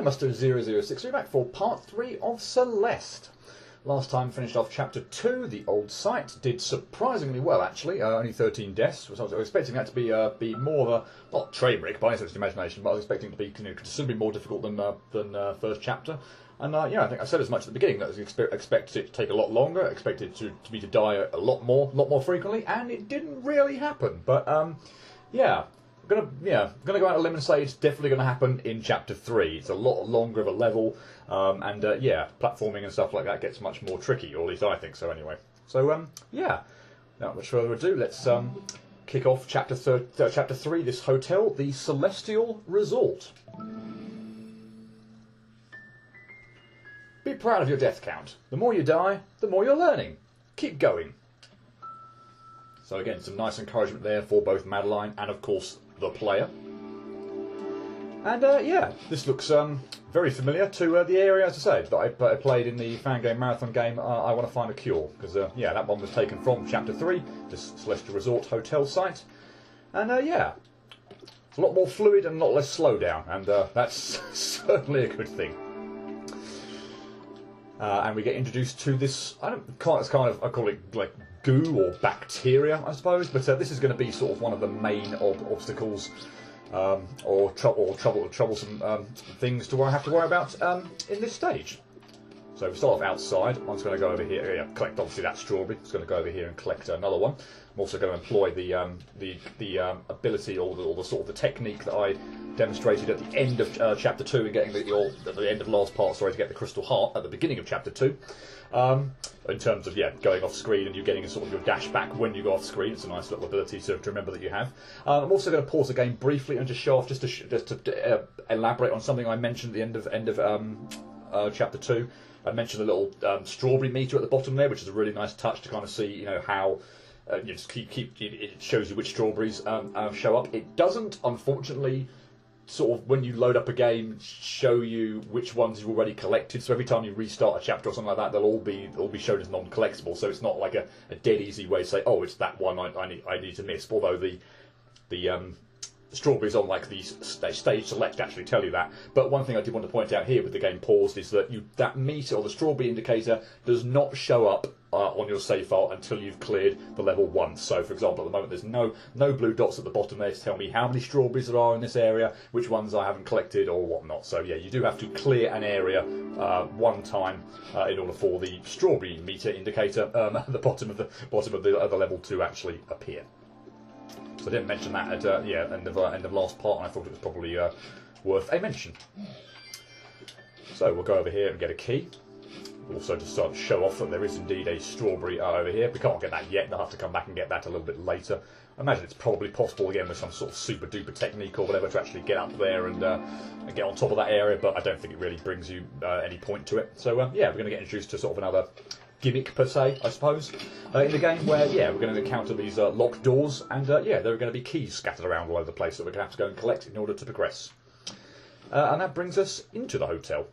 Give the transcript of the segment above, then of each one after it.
Master 006, we're back for part 3 of Celeste. Last time finished off chapter 2, the old site. Did surprisingly well, actually. Only 13 deaths. I was expecting that to be more of a, not train wreck by any stretch of the imagination, but I was expecting it to be considerably more difficult than first chapter. And yeah, I think I said as much at the beginning that I expected it to take a lot longer, expected me to die a lot more frequently, and it didn't really happen. But yeah. Gonna go out on a limb and say it's definitely going to happen in chapter 3. It's a lot longer of a level, and yeah, platforming and stuff like that gets much more tricky, or at least I think so anyway. So yeah, without much further ado, let's kick off chapter 3. This hotel, the Celestial Resort. Be proud of your death count. The more you die, the more you're learning. Keep going. So again, some nice encouragement there for both Madeline and, of course, the player. And yeah, this looks very familiar to the area, as I say, that I played in the fan game marathon game. I want to find a cure, because yeah, that one was taken from chapter 3, this Celestial Resort hotel site. And yeah, it's a lot more fluid and a lot less slow down, and that's certainly a good thing. And we get introduced to this, I call it like goo or bacteria, I suppose, but this is going to be sort of one of the main obstacles or troublesome things to have to worry about in this stage. So we start off outside. I'm just going to go over here, yeah, collect obviously that strawberry. I'm just going to go over here and collect another one. I'm also going to employ the ability or the sort of the technique that I demonstrated at the end of chapter 2 and getting at the end of the last part, sorry, to get the crystal heart at the beginning of chapter 2. In terms of, yeah, going off screen and you getting sort of your dash back when you go off screen. It's a nice little ability to remember that you have. I'm also going to pause the game briefly and just show off, just to elaborate on something I mentioned at the end of chapter 2. I mentioned the little strawberry meter at the bottom there, which is a really nice touch to kind of see, you know, how you just it shows you which strawberries show up. It doesn't, unfortunately, sort of when you load up a game, show you which ones you've already collected. So every time you restart a chapter or something like that, they'll all be shown as non-collectible. So it's not like a dead easy way to say, oh, it's that one I need to miss. Although the strawberries on like the stage select actually tell you that. But one thing I did want to point out here with the game paused is that that meter or the strawberry indicator does not show up on your save file until you've cleared the level once. So for example, at the moment there's no blue dots at the bottom there to tell me how many strawberries there are in this area, which ones I haven't collected or whatnot. So yeah, you do have to clear an area one time in order for the strawberry meter indicator at the bottom of the level to actually appear. So I didn't mention that at end of last part, and I thought it was probably worth a mention. So we'll go over here and get a key. Also to sort of show off that there is indeed a strawberry over here. We can't get that yet, they'll have to come back and get that a little bit later. I imagine it's probably possible again with some sort of super duper technique or whatever to actually get up there and get on top of that area, but I don't think it really brings you any point to it. So yeah, we're going to get introduced to sort of another gimmick per se, I suppose, in the game where, yeah, we're going to encounter these locked doors, and yeah, there are going to be keys scattered around all over the place that we're going to have to go and collect in order to progress. And that brings us into the hotel.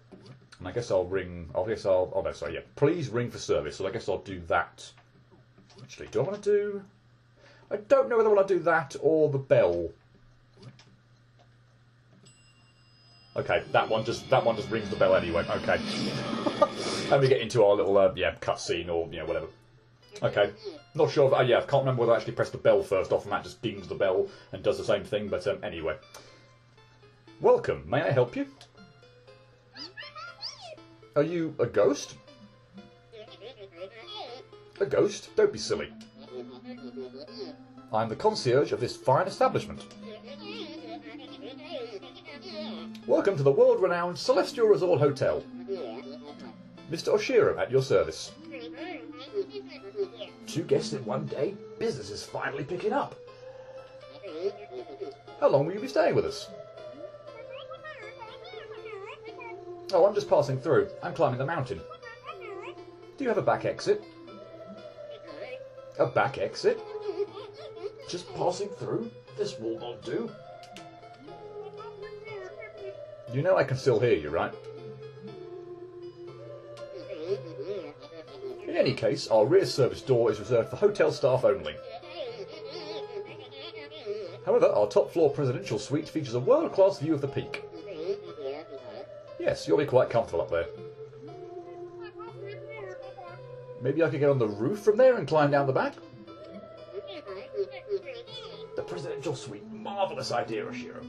And I guess oh no, sorry, yeah, please ring for service. So I guess I'll do that. Actually, do I want to do? I don't know whether I want to do that or the bell. Okay, that one just rings the bell anyway. Okay. And we get into our little cutscene or whatever. Okay, not sure. I can't remember whether I actually pressed the bell first off and that just dings the bell and does the same thing. But anyway, welcome. May I help you? Are you a ghost? A ghost? Don't be silly. I'm the concierge of this fine establishment. Welcome to the world-renowned Celestial Resort Hotel. Mr. Oshiro at your service. 2 guests in one day? Business is finally picking up. How long will you be staying with us? Oh, I'm just passing through. I'm climbing the mountain. Do you have a back exit? A back exit? Just passing through? This will not do. You know I can still hear you, right? In any case, our rear service door is reserved for hotel staff only. However, our top floor presidential suite features a world-class view of the peak. Yes, you'll be quite comfortable up there. Maybe I could get on the roof from there and climb down the back? The presidential suite. Marvellous idea, Oshiro.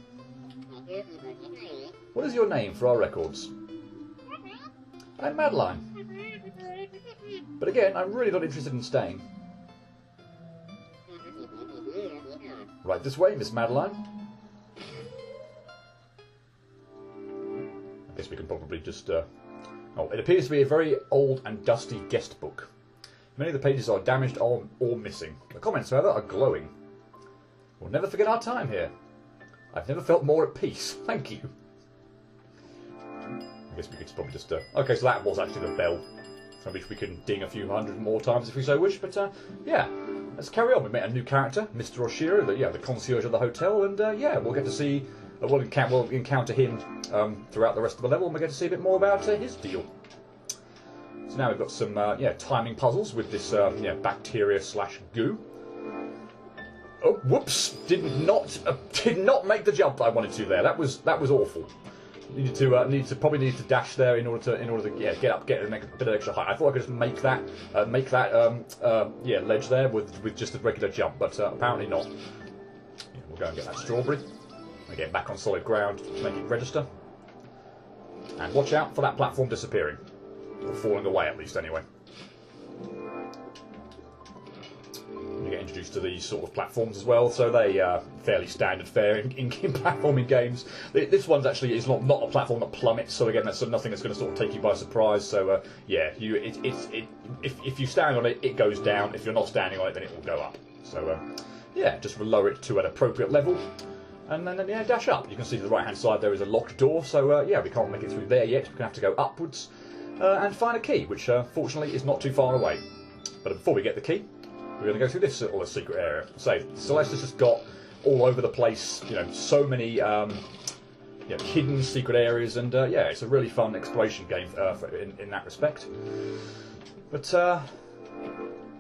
What is your name for our records? I'm Madeline. But again, I'm really not interested in staying. Right this way, Miss Madeline. I guess we can probably just... Oh, it appears to be a very old and dusty guest book. Many of the pages are damaged or missing. The comments, however, are glowing. We'll never forget our time here. I've never felt more at peace. Thank you. I guess we could probably just... Okay, so that was actually the bell. So which we can ding a few hundred more times if we so wish. But, yeah, let's carry on. We met a new character, Mr. Oshiro, the concierge of the hotel. And, yeah, we'll get to see... we'll encounter him throughout the rest of the level, and we'll get to see a bit more about his deal. So now we've got some timing puzzles with this bacteria/goo. Oh, whoops! Did not make the jump I wanted to there. That was awful. Needed to probably dash there in order to get up, get a bit of extra height. I thought I could just make that ledge there with just a regular jump, but apparently not. Yeah, we'll go and get that strawberry. And get back on solid ground to make it register. And watch out for that platform disappearing. Or falling away, at least, anyway. You get introduced to these sort of platforms as well, so they are fairly standard fare in platforming games. This one's actually is not a platform that plummets, so again, that's nothing that's going to sort of take you by surprise. So yeah, if you stand on it, it goes down. If you're not standing on it, then it will go up. So yeah, just lower it to an appropriate level. And then yeah, dash up. You can see to the right hand side there is a locked door, so yeah, we can't make it through there yet. We're going to have to go upwards and find a key, which fortunately is not too far away. But before we get the key, we're going to go through this little secret area. So Celeste has just got all over the place, so many hidden secret areas, and yeah, it's a really fun exploration game in that respect. But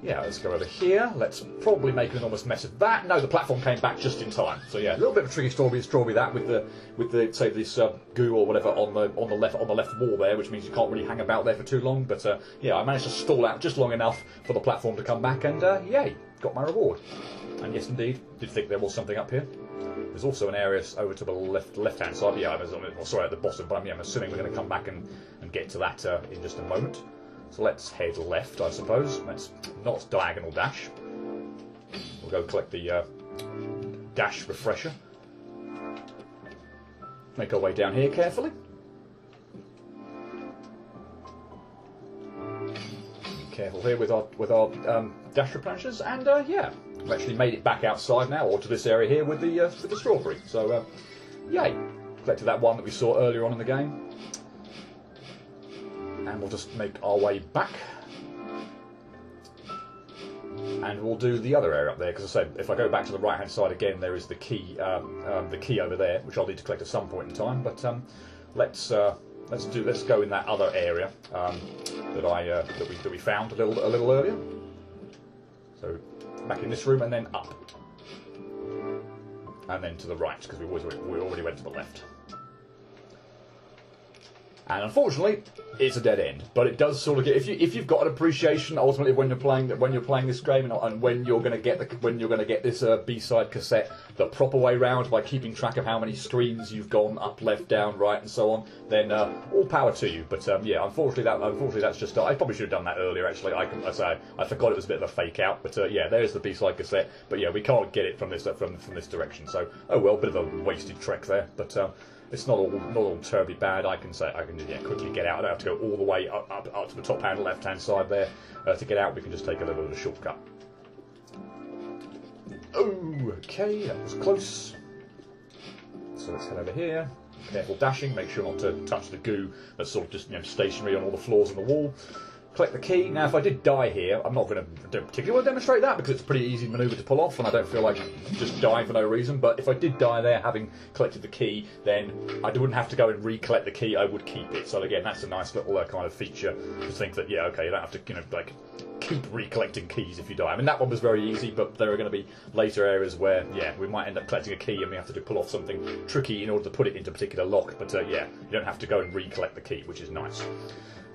yeah, let's go over here. Let's probably make an enormous mess of that. No, the platform came back just in time. So yeah, a little bit of a tricky strawberry that with the say this goo or whatever on the left wall there, which means you can't really hang about there for too long. But yeah, I managed to stall out just long enough for the platform to come back, and yay, got my reward. And yes, indeed, did think there was something up here. There's also an area over to the left-hand side. Yeah, sorry, at the bottom, but I'm assuming we're going to come back and get to that in just a moment. So let's head left, I suppose. Let's not diagonal dash. We'll go collect the dash refresher. Make our way down here carefully. Careful here with our dash replenishers, and yeah, we've actually made it back outside now, or to this area here with the strawberry. So yay! Collected that one that we saw earlier on in the game. And we'll just make our way back, and we'll do the other area up there. Because I said, if I go back to the right-hand side again, there is the key over there, which I'll need to collect at some point in time. But let's go in that other area that we found a little earlier. So back in this room, and then up, and then to the right, because we already went to the left. And unfortunately, it's a dead end. But it does sort of get if you've got an appreciation ultimately when you're playing this game, and when you're going to get this B-side cassette the proper way round by keeping track of how many screens you've gone up, left, down, right, and so on, then all power to you. But yeah, unfortunately that's just I probably should have done that earlier. Actually, I forgot it was a bit of a fake out. But yeah, there's the B-side cassette. But yeah, we can't get it from this direction. So oh well, bit of a wasted trek there. But it's not all terribly bad. I can quickly get out. I don't have to go all the way up to the top hand left hand side there to get out. We can just take a little bit of a shortcut. Oh, okay, that was close. So let's head over here. Careful dashing. Make sure not to touch the goo that's sort of just stationary on all the floors and the wall. collect the key. Now, if I did die here, I'm not going to particularly want to demonstrate that because it's a pretty easy manoeuvre to pull off, and I don't feel like just dying for no reason. But if I did die there, having collected the key, then I wouldn't have to go and recollect the key. I would keep it. So again, that's a nice little kind of feature to think that okay, you don't have to like keep recollecting keys if you die. I mean, that one was very easy, but there are going to be later areas where we might end up collecting a key and we have to pull off something tricky in order to put it into a particular lock. But you don't have to go and recollect the key, which is nice.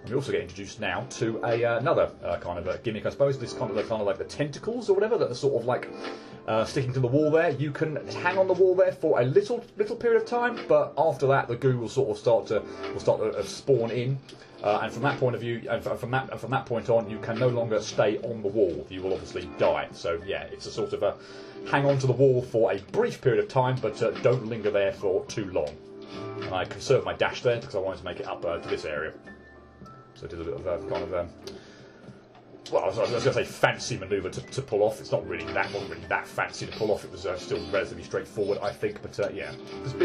And we also get introduced now to another kind of a gimmick, I suppose. This kind of like the tentacles or whatever that are sort of like sticking to the wall there. You can hang on the wall there for a little period of time, but after that, the goo will sort of start to spawn in. And from that point of view, and from that point on, you can no longer stay on the wall. You will obviously die. So it's a sort of a hang on to the wall for a brief period of time, but don't linger there for too long. And I conserved my dash there because I wanted to make it up to this area. So I did a bit of kind of well, I was going to say fancy manoeuvre to pull off. It's not really wasn't really that fancy to pull off. It was still relatively straightforward, I think. But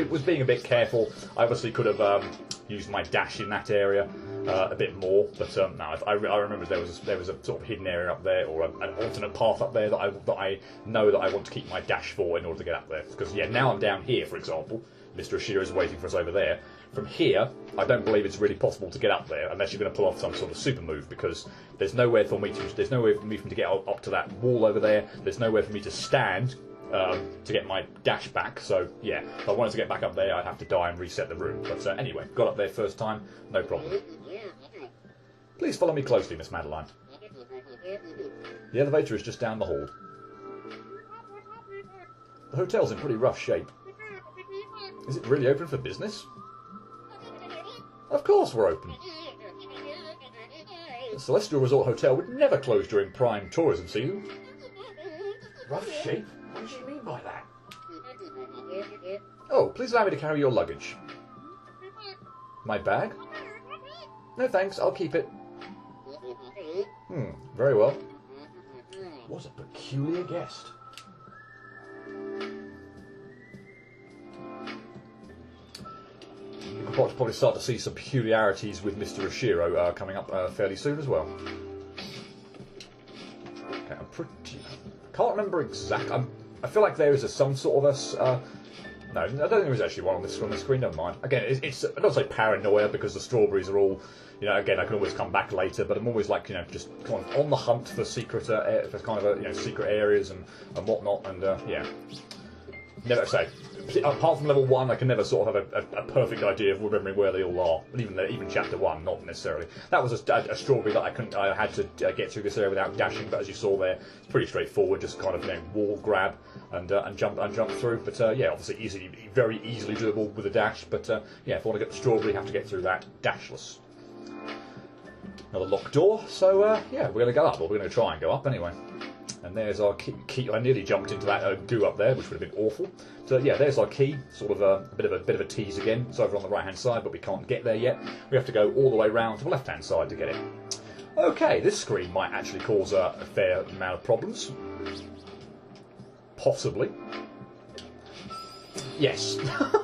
was being a bit careful. I obviously could have used my dash in that area a bit more. But no, I remember there was a sort of hidden area up there, or an alternate path up there that I know that I want to keep my dash for in order to get up there. Because now I'm down here, for example. Mr. Oshiro is waiting for us over there. From here, I don't believe it's really possible to get up there unless you're going to pull off some sort of super move, because there's nowhere for me to get up to that wall over there. There's nowhere for me to stand to get my dash back. So if I wanted to get back up there, I'd have to die and reset the room. But anyway, got up there first time, no problem. Please follow me closely, Miss Madeline. The elevator is just down the hall. The hotel's in pretty rough shape. Is it really open for business? Of course we're open. The Celestial Resort Hotel would never close during prime tourism season. Rough shape? What does she mean by that? Oh, please allow me to carry your luggage. My bag? No thanks, I'll keep it. Very well. What a peculiar guest. We'll probably start to see some peculiarities with Mr. Oshiro coming up fairly soon as well. Okay, I can't remember exactly. I feel like there is some sort of a. No, I don't think there's actually one on the screen. Never mind. Again, it's I don't say paranoia because the strawberries are all. Again, I can always come back later, but I'm always like just kind of on the hunt for secret, for kind of secret areas and whatnot, and never say. Apart from level 1, I can never sort of have a perfect idea of remembering where they all are. But even chapter 1, not necessarily. That was a strawberry that I had to get through this area without dashing. But as you saw there, it's pretty straightforward. Just kind of wall grab and jump through. But obviously very easily doable with a dash. But if I want to get the strawberry, you have to get through that dashless. Another locked door. So we're going to go up, or we're going to try and go up anyway. And there's our key. I nearly jumped into that goo up there, which would have been awful. So there's our key. Sort of a bit of a tease again. It's over on the right hand side, but we can't get there yet. We have to go all the way round to the left hand side to get it. Okay, this screen might actually cause a fair amount of problems. Possibly. Yes.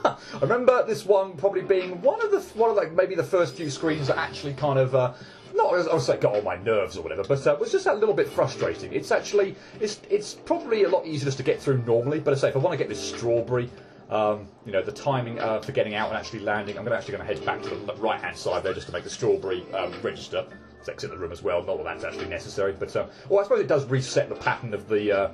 I remember this one probably being one of maybe the first few screens that actually kind of. Not as I would say got on my nerves or whatever, but was just a little bit frustrating. It's actually it's probably a lot easier just to get through normally. But I say if I want to get this strawberry, the timing for getting out and actually landing, I'm actually going to head back to the right hand side there just to make the strawberry register. Let's exit the room as well. Not that that's actually necessary, but I suppose it does reset the pattern of the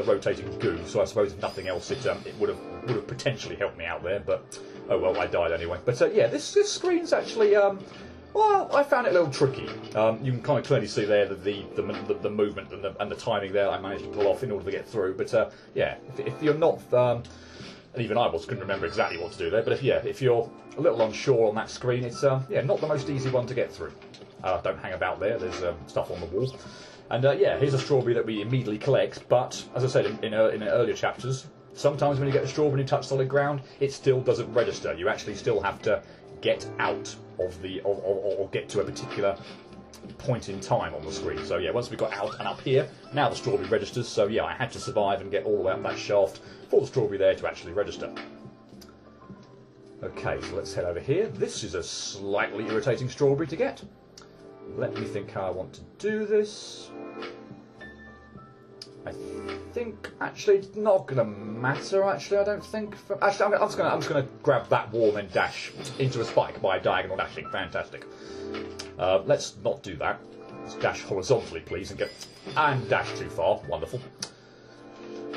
rotating goo. So I suppose if nothing else, it would have potentially helped me out there. But oh well, I died anyway. But this screen's actually. Well, I found it a little tricky. You can kind of clearly see there that the movement and the timing there I managed to pull off in order to get through. But if you're not, and even I couldn't remember exactly what to do there. But if you're a little unsure on that screen, it's not the most easy one to get through. Don't hang about there. There's stuff on the wall. And here's a strawberry that we immediately collect. But as I said in earlier chapters, sometimes when you get a strawberry and you touch solid ground, it still doesn't register. You actually still have to get out of or get to a particular point in time on the screen. So once we got out and up here, now the strawberry registers. So I had to survive and get all the way up that shaft for the strawberry there to actually register. Okay, so let's head over here. This is a slightly irritating strawberry to get. let me think how I want to do this. I think actually it's not going to matter. Actually, I don't think. Actually, I'm just going to grab that wall and then dash into a spike by diagonal dashing. Fantastic. Let's not do that. Let's dash horizontally, please, and dash too far. Wonderful.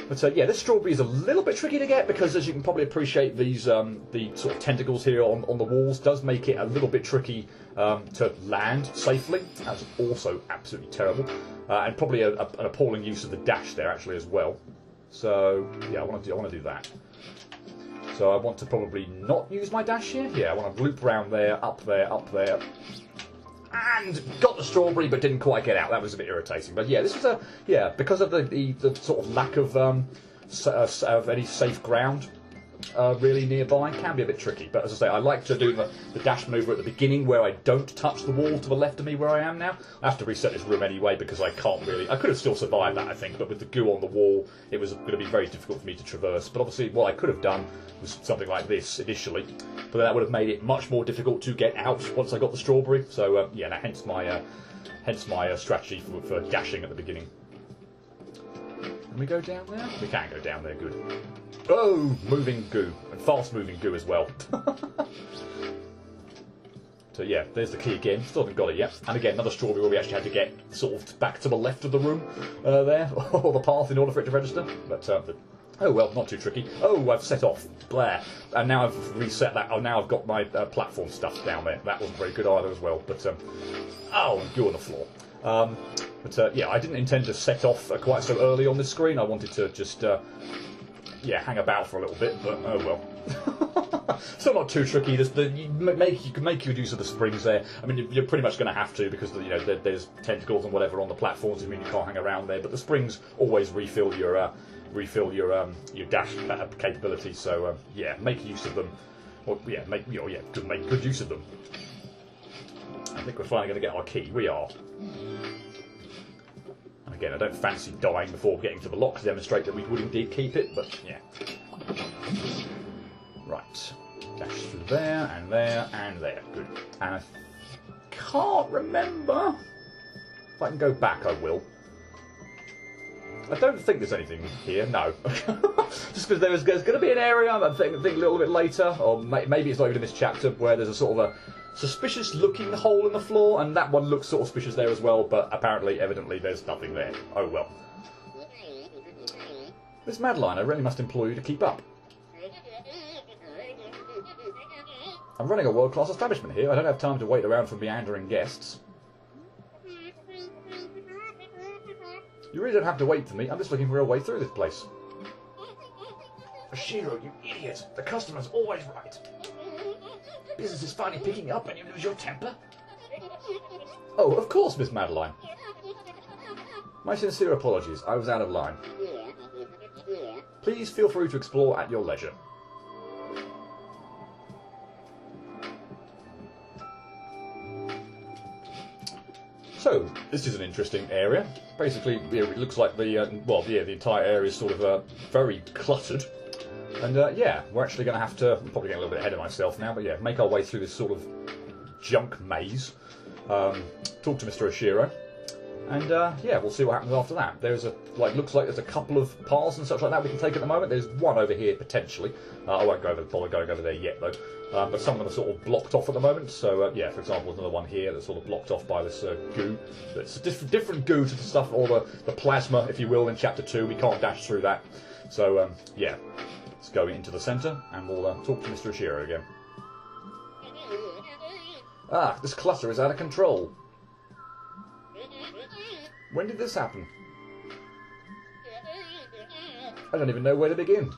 But yeah, this strawberry is a little bit tricky to get because, as you can probably appreciate, these the sort of tentacles here on the walls does make it a little bit tricky to land safely. That's also absolutely terrible, and probably an appalling use of the dash there actually as well. So yeah, I want to do that. So I want to probably not use my dash here. Yeah, I want to loop round there, up there, up there. And got the strawberry, but didn't quite get out. That was a bit irritating. But yeah, this was because of the sort of lack of any safe ground really nearby, can be a bit tricky. But as I say, I like to do the dash maneuver at the beginning where I don't touch the wall to the left of me where I am now. I have to reset this room anyway because I can't really. I could have still survived that, I think, but with the goo on the wall, it was going to be very difficult for me to traverse. But obviously, what I could have done was something like this initially. But that would have made it much more difficult to get out once I got the strawberry. So yeah, hence my strategy for dashing at the beginning. Can we go down there? We can go down there. Good. Oh, moving goo and fast moving goo as well. So yeah, there's the key again. Still haven't got it yet. And again, another strawberry where we actually had to get sort of back to the left of the room there, or the path in order for it to register. But oh well, not too tricky. Oh, I've set off. Blair. And now I've reset that. Oh, now I've got my platform stuff down there. That wasn't very good either as well. But, oh, goo on the floor. But yeah, I didn't intend to set off quite so early on this screen. I wanted to just, yeah, hang about for a little bit. But, oh well. Still not too tricky. You can make good use of the springs there. I mean, you're pretty much going to have to because, you know, there's tentacles and whatever on the platforms. I mean, you can't hang around there. But the springs always refill your dash capability, so yeah, make use of them. Well, yeah, make good use of them. I think we're finally going to get our key. We are. And again, I don't fancy dying before getting to the lock to demonstrate that we would indeed keep it, but yeah. Right, dash through there and there and there. Good. And I can't remember if I can go back. I will. I don't think there's anything here, no. Just because there's going to be an area, I think a little bit later, or maybe it's not even in this chapter, where there's a sort of a suspicious looking hole in the floor, and that one looks sort of suspicious there as well, but apparently, evidently, there's nothing there. Oh well. Miss Madeline, I really must implore you to keep up. I'm running a world-class establishment here. I don't have time to wait around for meandering guests. You really don't have to wait for me. I'm just looking for a way through this place. Oshiro, you idiot! The customer's always right. Business is finally picking up and you lose your temper? Oh, of course, Miss Madeline. My sincere apologies. I was out of line. Please feel free to explore at your leisure. So, this is an interesting area. Basically, it looks like the entire area is sort of very cluttered. And yeah, we're actually going to have to, I'm probably getting a little bit ahead of myself now, but yeah, make our way through this sort of junk maze. Talk to Mr. Oshiro. And yeah, we'll see what happens after that. There's looks like there's a couple of paths and such like that we can take at the moment. There's one over here potentially. I won't bother going over there yet though. But some of them are sort of blocked off at the moment. So yeah, for example, there's another one here that's sort of blocked off by this goo. It's a different goo to the stuff, or the plasma, if you will, in Chapter 2. We can't dash through that. So yeah, let's go into the centre and we'll talk to Mr. Oshiro again. Ah, this cluster is out of control. When did this happen? I don't even know where to begin.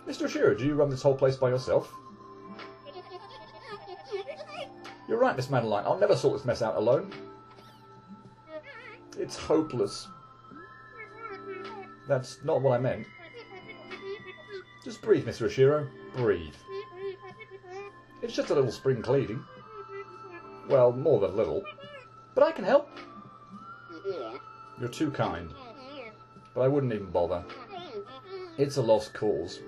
Mr. Oshiro, do you run this whole place by yourself? You're right, Miss Madeline. I'll never sort this mess out alone. It's hopeless. That's not what I meant. Just breathe, Mr. Oshiro. Breathe. It's just a little spring cleaning. Well, more than little. But I can help. You're too kind. But I wouldn't even bother. It's a lost cause.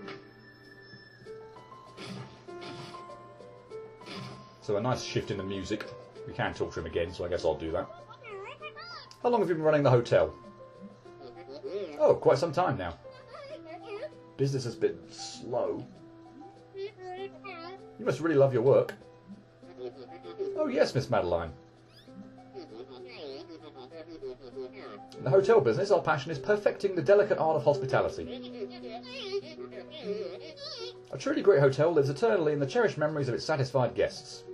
So a nice shift in the music. We can talk to him again, so I guess I'll do that. How long have you been running the hotel? Oh, quite some time now. Business has been slow. You must really love your work. Oh yes, Miss Madeline. In the hotel business, our passion is perfecting the delicate art of hospitality. A truly great hotel lives eternally in the cherished memories of its satisfied guests.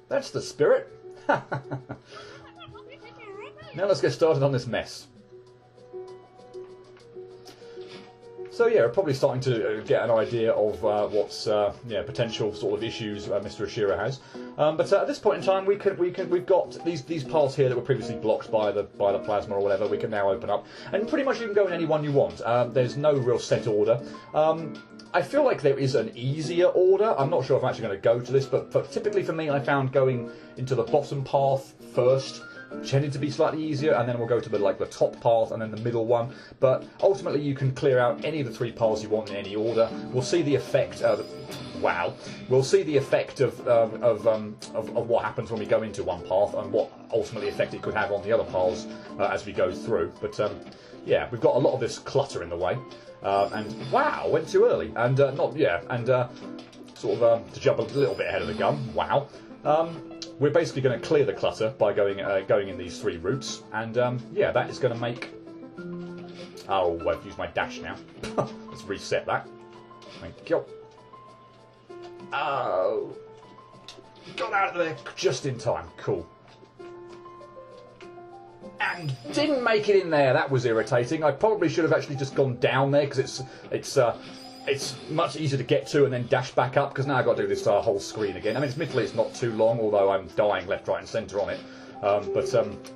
That's the spirit. Now let's get started on this mess. So yeah, we're probably starting to get an idea of what's potential sort of issues Mr. Oshiro has. But at this point in time, we've got these paths here that were previously blocked by the plasma or whatever. We can now open up, and pretty much you can go in any one you want. There's no real set order. I feel like there is an easier order. I'm not sure if I'm actually going to go to this, but typically for me, I found going into the bottom path first tended to be slightly easier, and then we'll go to the top path and then the middle one. But ultimately, you can clear out any of the three paths you want in any order. We'll see the effect. We'll see the effect of what happens when we go into one path and what ultimately effect it could have on the other paths as we go through. But yeah, we've got a lot of this clutter in the way. And wow, went too early, and to jump a little bit ahead of the gun. Wow, we're basically going to clear the clutter by going in these three routes, and yeah, that is going to make. Oh, I've used my dash now. Let's reset that. Thank you. Oh, got out of there just in time. Cool. And didn't make it in there. That was irritating. I probably should have actually just gone down there because it's much easier to get to and then dash back up, because now I've got to do this whole screen again. I mean, admittedly it's not too long, although I'm dying left, right and centre on it.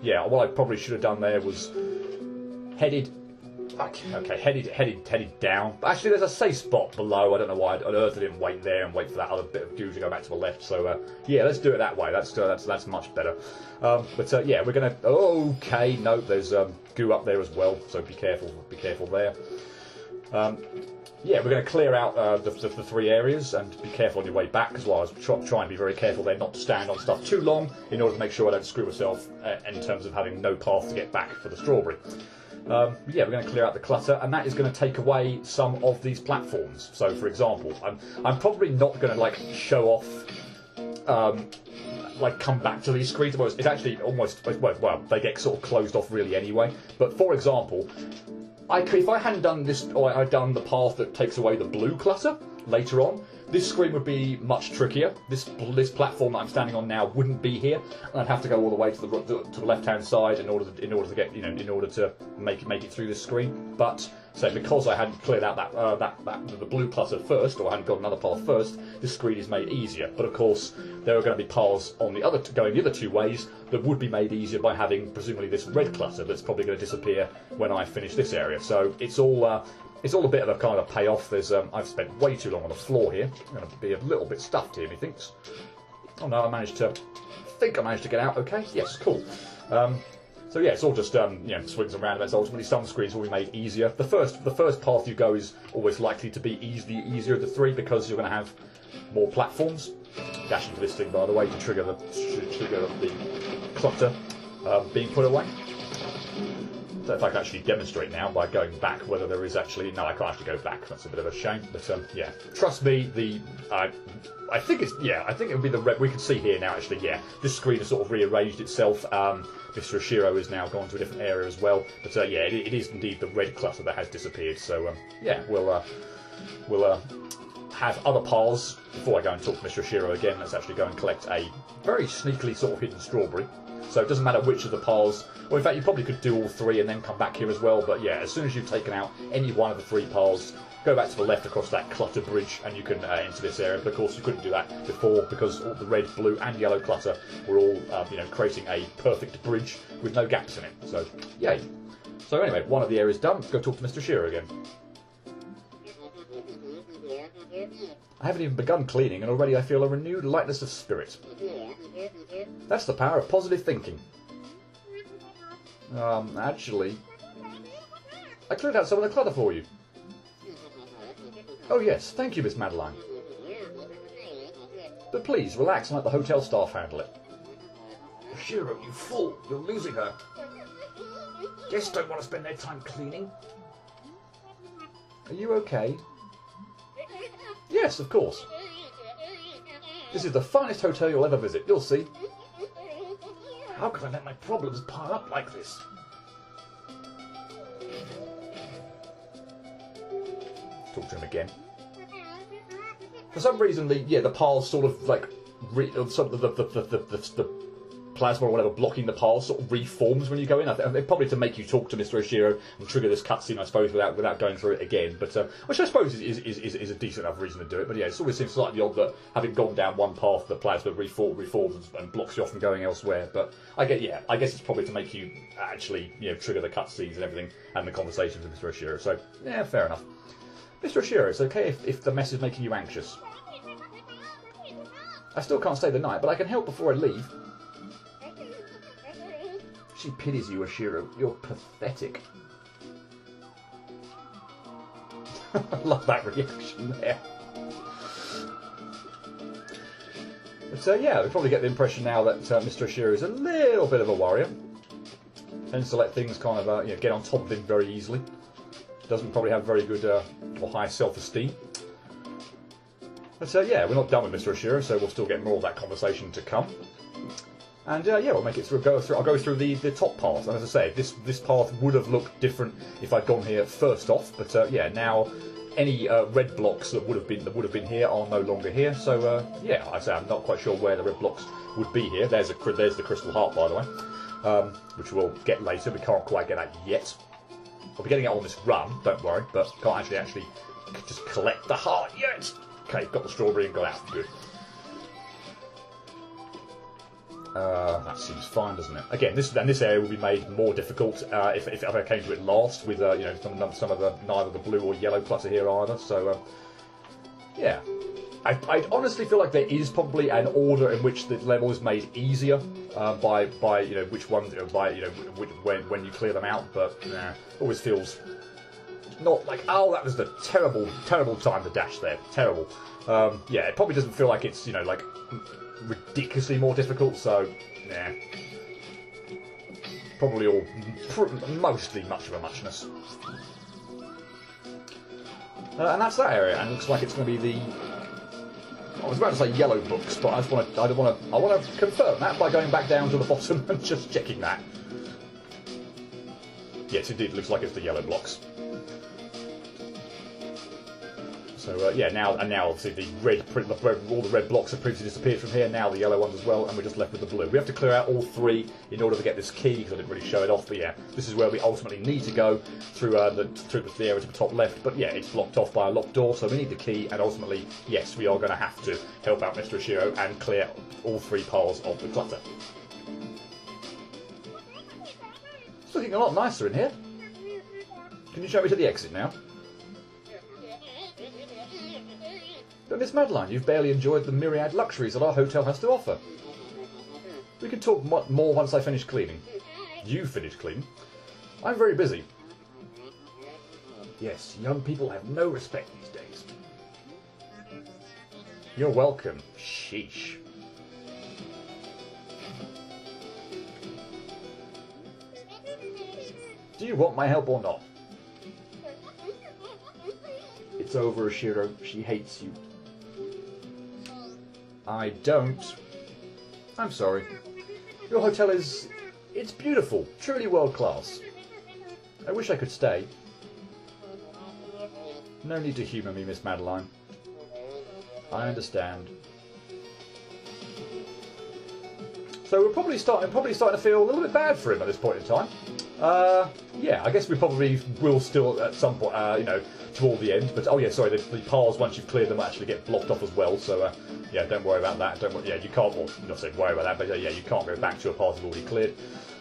Yeah, what I probably should have done there was headed down. But actually, there's a safe spot below. I don't know why on earth I didn't wait there and wait for that other bit of goo to go back to the left. So yeah, let's do it that way. That's much better. Yeah, we're gonna. Okay, no, there's goo up there as well. So be careful. Be careful there. Yeah, we're going to clear out the three areas, and be careful on your way back as well. I was trying to be very careful there not to stand on stuff too long in order to make sure I don't screw myself in terms of having no path to get back for the strawberry. Yeah, we're going to clear out the clutter, and that is going to take away some of these platforms. So, for example, I'm probably not going to show off, come back to these screens. It's actually almost well, they get sort of closed off really anyway. But for example, if I hadn't done this, or I'd done the path that takes away the blue clutter later on, this screen would be much trickier. This platform that I'm standing on now wouldn't be here, and I'd have to go all the way to the left-hand side in order to get in order to make it through this screen. But so because I hadn't cleared out the blue clutter first, or I hadn't got another path first, this screen is made easier. But of course, there are going to be paths on going the other two ways that would be made easier by having presumably this red clutter that's probably going to disappear when I finish this area. So it's all a bit of a kind of payoff. There's I've spent way too long on the floor here. I'm going to be a little bit stuffed here, methinks. Oh no, I managed to get out. Okay, yes, cool. So yeah, it's all just swings and roundabouts. Ultimately, some screens will be made easier. The first path you go is always likely to be the easier of the three, because you're going to have more platforms. Dash into this thing, by the way, to trigger the clutter being put away. I don't know if I can actually demonstrate now by going back whether there is actually. No, I can't actually go back. That's a bit of a shame. But yeah, trust me. I think it would be the red. We can see here now. Actually, yeah, this screen has sort of rearranged itself. Mr. Oshiro has now gone to a different area as well. But yeah, it is indeed the red clutter that has disappeared. So yeah, we'll have other paths before I go and talk to Mr. Oshiro again. Let's actually go and collect a very sneakily sort of hidden strawberry. So it doesn't matter which of the paths. Well, in fact, you probably could do all three and then come back here as well. But yeah, as soon as you've taken out any one of the three paths, go back to the left across that clutter bridge, and you can enter this area. But of course, you couldn't do that before because all the red, blue, and yellow clutter were all, creating a perfect bridge with no gaps in it. So, yay! So anyway, one of the areas done. Let's go talk to Mr. Oshiro again. I haven't even begun cleaning, and already I feel a renewed lightness of spirit. That's the power of positive thinking. Actually, I cleared out some of the clutter for you. Oh yes, thank you, Miss Madeline. But please, relax and let the hotel staff handle it. Oshiro, you fool! You're losing her. Guests don't want to spend their time cleaning. Are you okay? Yes, of course. This is the finest hotel you'll ever visit. You'll see. How can I let my problems pile up like this? Talk to him again. For some reason, the piles sort of like the plasma or whatever blocking the piles sort of reforms when you go in. I think probably to make you talk to Mr. Oshiro and trigger this cutscene, I suppose, without going through it again. But which I suppose is a decent enough reason to do it. But yeah, it always seems slightly odd that having gone down one path, the plasma reforms and blocks you off from going elsewhere. But I guess it's probably to make you actually trigger the cutscenes and everything and the conversations with Mr. Oshiro. So yeah, fair enough. Mr. Oshiro, it's okay if the mess is making you anxious. I still can't stay the night, but I can help before I leave. She pities you, Oshiro. You're pathetic. I love that reaction there. But yeah, we probably get the impression now that Mr. Oshiro is a little bit of a warrior. Tends to let things kind of get on top of him very easily. Doesn't probably have very good or high self-esteem. But yeah, we're not done with Mr. Oshiro, so we'll still get more of that conversation to come. And yeah, we'll make it through. I'll go through the top path. And as I say, this path would have looked different if I'd gone here first off. But yeah, now any red blocks that would have been here are no longer here. So yeah, I say I'm not quite sure where the red blocks would be here. There's the crystal heart, by the way, which we'll get later. We can't quite get that yet. I'll be getting it on this run, don't worry, but can't actually just collect the heart yet. Okay, got the strawberry and got out. Good. That seems fine, doesn't it? Again, this area will be made more difficult if I came to it last with some of the neither the blue or yellow clutter here either. So yeah, I honestly feel like there is probably an order in which the level is made easier by which ones when you clear them out, but always feels not like, oh, that was the terrible time to dash there. Terrible. Yeah, it probably doesn't feel like it's like ridiculously more difficult. So nah, probably all mostly much of a muchness. And that's that area. And it looks like it's going to be the. I was about to say yellow books, but I want to confirm that by going back down to the bottom and just checking that. Yes, indeed, it looks like it's the yellow blocks. So yeah, now obviously all the red blocks have previously disappeared from here. Now the yellow ones as well, and we're just left with the blue. We have to clear out all three in order to get this key, because I didn't really show it off. But yeah, this is where we ultimately need to go through the area to the top left. But yeah, it's blocked off by a locked door, so we need the key. And ultimately, yes, we are going to have to help out Mr. Oshiro and clear all three piles of the clutter. It's looking a lot nicer in here. Can you show me to the exit now? But Miss Madeline, you've barely enjoyed the myriad luxuries that our hotel has to offer. We can talk more once I finish cleaning. You finish cleaning? I'm very busy. Yes, young people have no respect these days. You're welcome. Sheesh. Do you want my help or not? It's over, Oshiro. She hates you. I don't. I'm sorry. Your hotel it's beautiful, truly world class. I wish I could stay. No need to humour me, Miss Madeline. I understand. So we're probably starting to feel a little bit bad for him at this point in time. Yeah, I guess we probably will still at some point, toward the end. But oh yeah, sorry, the piles once you've cleared them actually get blocked off as well. So yeah, don't worry about that. Yeah, you can't. Well, not saying worry about that, but yeah, you can't go back to a part you've already cleared.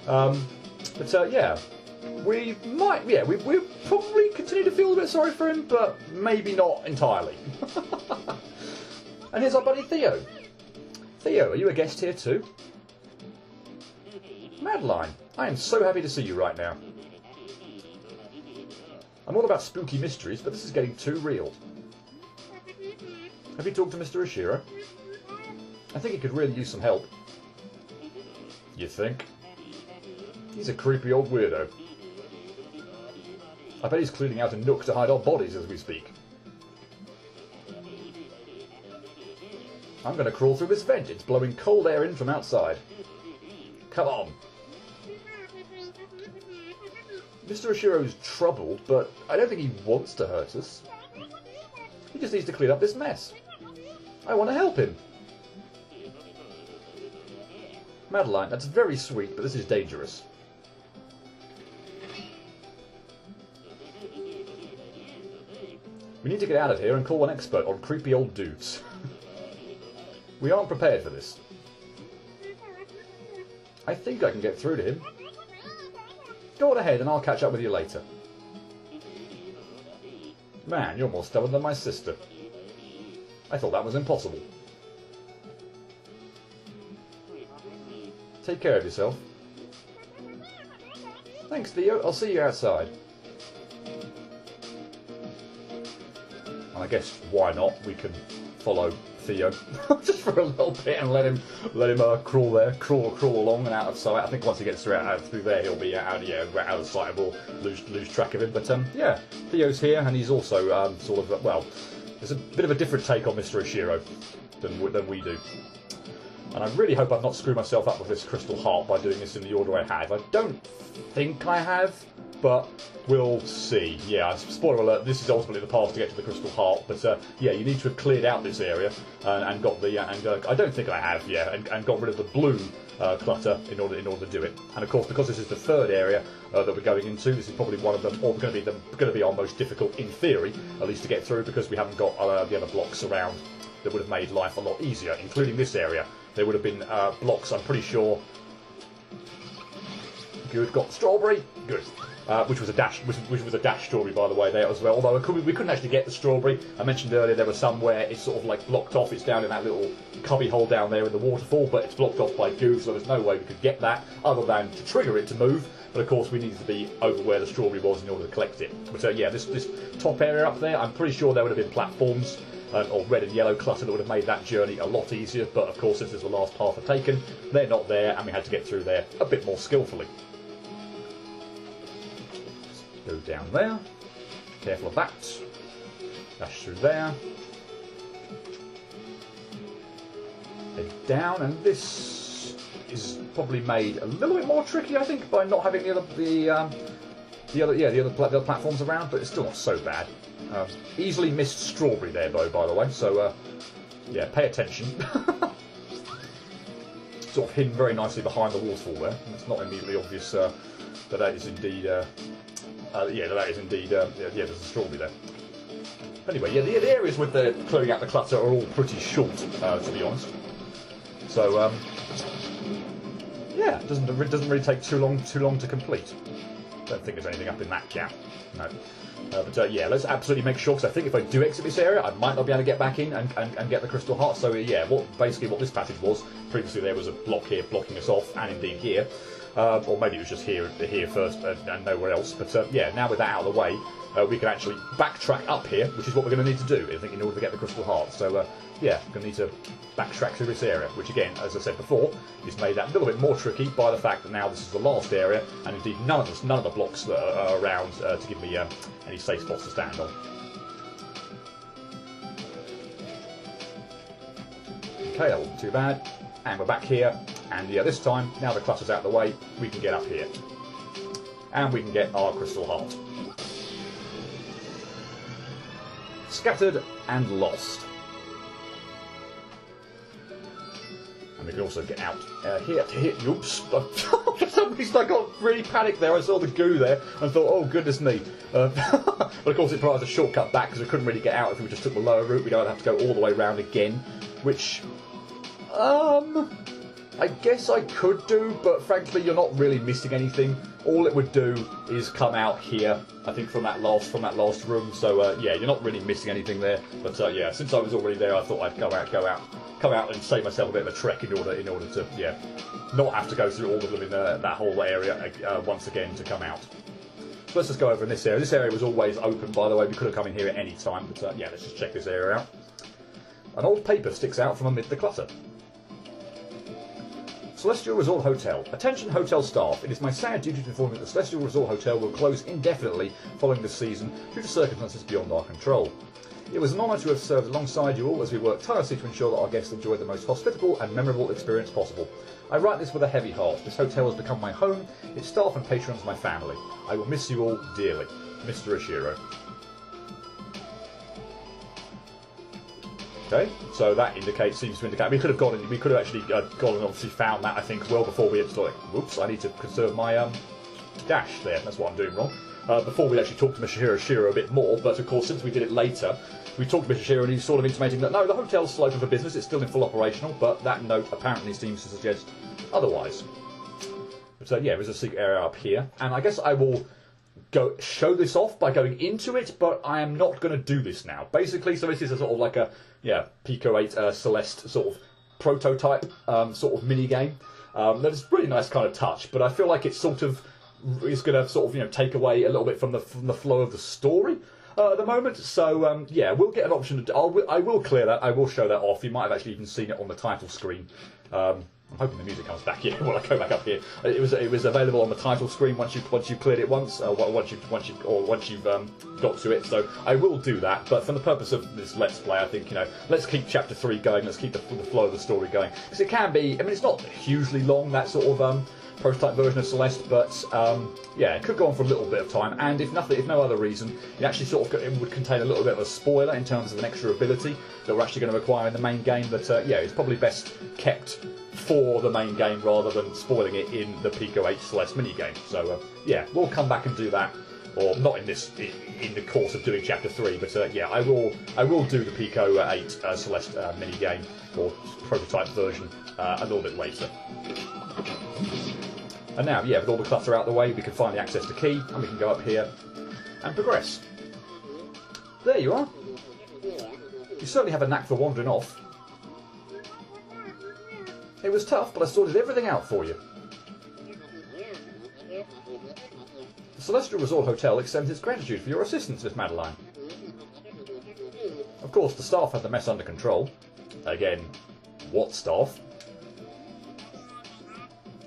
But yeah, we might. Yeah, we'll probably continue to feel a bit sorry for him, but maybe not entirely. And here's our buddy Theo. Theo, are you a guest here too? Madeline, I am so happy to see you right now. I'm all about spooky mysteries, but this is getting too real. Have you talked to Mr. Oshiro? I think he could really use some help. You think? He's a creepy old weirdo. I bet he's cleaning out a nook to hide our bodies as we speak. I'm going to crawl through this vent. It's blowing cold air in from outside. Come on. Mr. Oshiro's troubled, but I don't think he wants to hurt us. He just needs to clean up this mess. I want to help him. Madeline, that's very sweet, but this is dangerous. We need to get out of here and call an expert on creepy old dudes. We aren't prepared for this. I think I can get through to him. Go on ahead and I'll catch up with you later. Man, you're more stubborn than my sister. I thought that was impossible. Take care of yourself. Thanks, Theo. I'll see you outside. And I guess, why not? We can follow Theo just for a little bit and let him crawl along and out of sight. I think once he gets through there, he'll be out of sight, and we'll lose track of him. But yeah, Theo's here, and he's also sort of well, there's a bit of a different take on Mr. Oshiro than we do. And I really hope I've not screwed myself up with this crystal heart by doing this in the order I have. I don't think I have, but we'll see. Yeah, spoiler alert, this is ultimately the path to get to the crystal heart, but yeah, you need to have cleared out this area and got the I don't think I have, yeah, and got rid of the blue clutter in order to do it. And of course, because this is the third area that we're going into, this is probably one of them, or going to be our most difficult in theory, at least to get through, because we haven't got the other blocks around that would have made life a lot easier, including this area. There would have been blocks, I'm pretty sure. Good, got strawberry. Good. Which was a dash strawberry, by the way, there as well. Although we couldn't actually get the strawberry. I mentioned earlier there was some where it's sort of like blocked off. It's down in that little cubby hole down there in the waterfall, but it's blocked off by goo, so there's no way we could get that other than to trigger it to move. But of course, we needed to be over where the strawberry was in order to collect it. But yeah, this top area up there, I'm pretty sure there would have been platforms or red and yellow clutter that would have made that journey a lot easier. But of course, this is the last path I've taken. They're not there, and we had to get through there a bit more skillfully. Go down there. Careful of that. Dash through there. Head down, and this is probably made a little bit more tricky, I think, by not having the other platforms around, but it's still not so bad. Easily missed strawberry there, though, by the way. So yeah, pay attention. Sort of hidden very nicely behind the waterfall there. And it's not immediately obvious that is indeed. That is indeed. There's a strawberry there. Anyway, yeah, the areas with the clearing out the clutter are all pretty short, to be honest. So yeah, it doesn't really take too long to complete. Don't think there's anything up in that gap. No. But yeah, let's absolutely make sure, because I think if I do exit this area, I might not be able to get back in and get the crystal heart. So yeah, basically what this passage was, previously there was a block here blocking us off, and indeed here. Or maybe it was just here first and nowhere else. But yeah, now with that out of the way, we can actually backtrack up here, which is what we're going to need to do, I think, in order to get the crystal heart. So yeah, we're going to need to backtrack through this area, which again, as I said before, is made that a little bit more tricky by the fact that now this is the last area, and indeed none of the blocks that are around to give me any safe spots to stand on. Okay, that wasn't too bad. And we're back here, and yeah, this time, now the clutter's out of the way, we can get up here. And we can get our crystal heart. Scattered and lost. And we can also get out here. Oops. For some reason I got really panicked there. I saw the goo there and thought, oh goodness me. But of course it provides a shortcut back, because we couldn't really get out if we just took the lower route. We'd either have to go all the way around again, which I guess I could do, but frankly you're not really missing anything. All it would do is come out here, I think, from that last room. So yeah, you're not really missing anything there. But yeah, since I was already there, I thought I'd come out and save myself a bit of a trek in order to yeah, not have to go through all of them in that whole area once again to come out. So let's just go over in this area. This area was always open, by the way. We could have come in here at any time. But yeah, let's just check this area out. An old paper sticks out from amid the clutter. Celestial Resort Hotel. Attention hotel staff. It is my sad duty to inform you that the Celestial Resort Hotel will close indefinitely following this season due to circumstances beyond our control. It was an honour to have served alongside you all as we work tirelessly to ensure that our guests enjoy the most hospitable and memorable experience possible. I write this with a heavy heart. This hotel has become my home, its staff and patrons my family. I will miss you all dearly. Mr. Oshiro. Okay, so that seems to indicate we could have actually gone and obviously found that, I think, well before we had to, like, whoops, I need to conserve my dash there. That's what I'm doing wrong. Before we actually talked to Mr. Oshiro a bit more, but of course, since we did it later, we talked to Mr. Oshiro and he's sort of intimating that no, the hotel's still open for business, it's still in full operational, but that note apparently seems to suggest otherwise. So yeah, there's a secret area up here, and I guess I will show this off by going into it, but I am not going to do this now. Basically, so this is a sort of like a Pico 8 Celeste sort of prototype sort of mini game. That is a really nice kind of touch, but I feel like it's sort of is going to sort of take away a little bit from the flow of the story at the moment. So yeah, we'll get an option to. I will clear that. I will show that off. You might have actually even seen it on the title screen. I'm hoping the music comes back here when I go back up here. It was available on the title screen once you cleared it once you've got to it. So I will do that. But for the purpose of this Let's Play, I think let's keep Chapter 3 going. Let's keep the flow of the story going, because it can be. I mean, it's not hugely long, that sort of prototype version of Celeste, but yeah, it could go on for a little bit of time. And if no other reason, it actually it would contain a little bit of a spoiler in terms of an extra ability that we're actually going to acquire in the main game. But yeah, it's probably best kept for the main game rather than spoiling it in the Pico 8 Celeste minigame. So yeah, we'll come back and do that, or not in the course of doing Chapter 3, but yeah, I will do the Pico 8 Celeste minigame or prototype version a little bit later. And now, yeah, with all the clutter out of the way, we can finally access the key, and we can go up here and progress. There you are. You certainly have a knack for wandering off. It was tough, but I sorted everything out for you. The Celestial Resort Hotel extends its gratitude for your assistance, Miss Madeline. Of course, the staff had the mess under control. Again, what staff?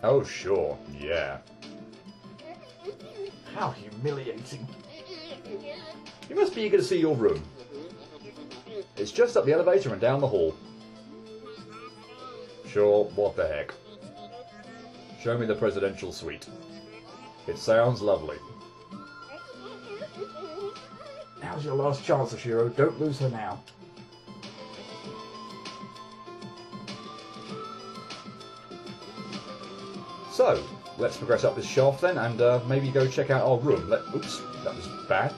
Oh, sure, yeah. How humiliating. You must be eager to see your room. It's just up the elevator and down the hall. Sure, what the heck. Show me the presidential suite. It sounds lovely. Now's your last chance, Oshiro. Don't lose her now. So, let's progress up this shaft then, and maybe go check out our room. Oops, that was bad.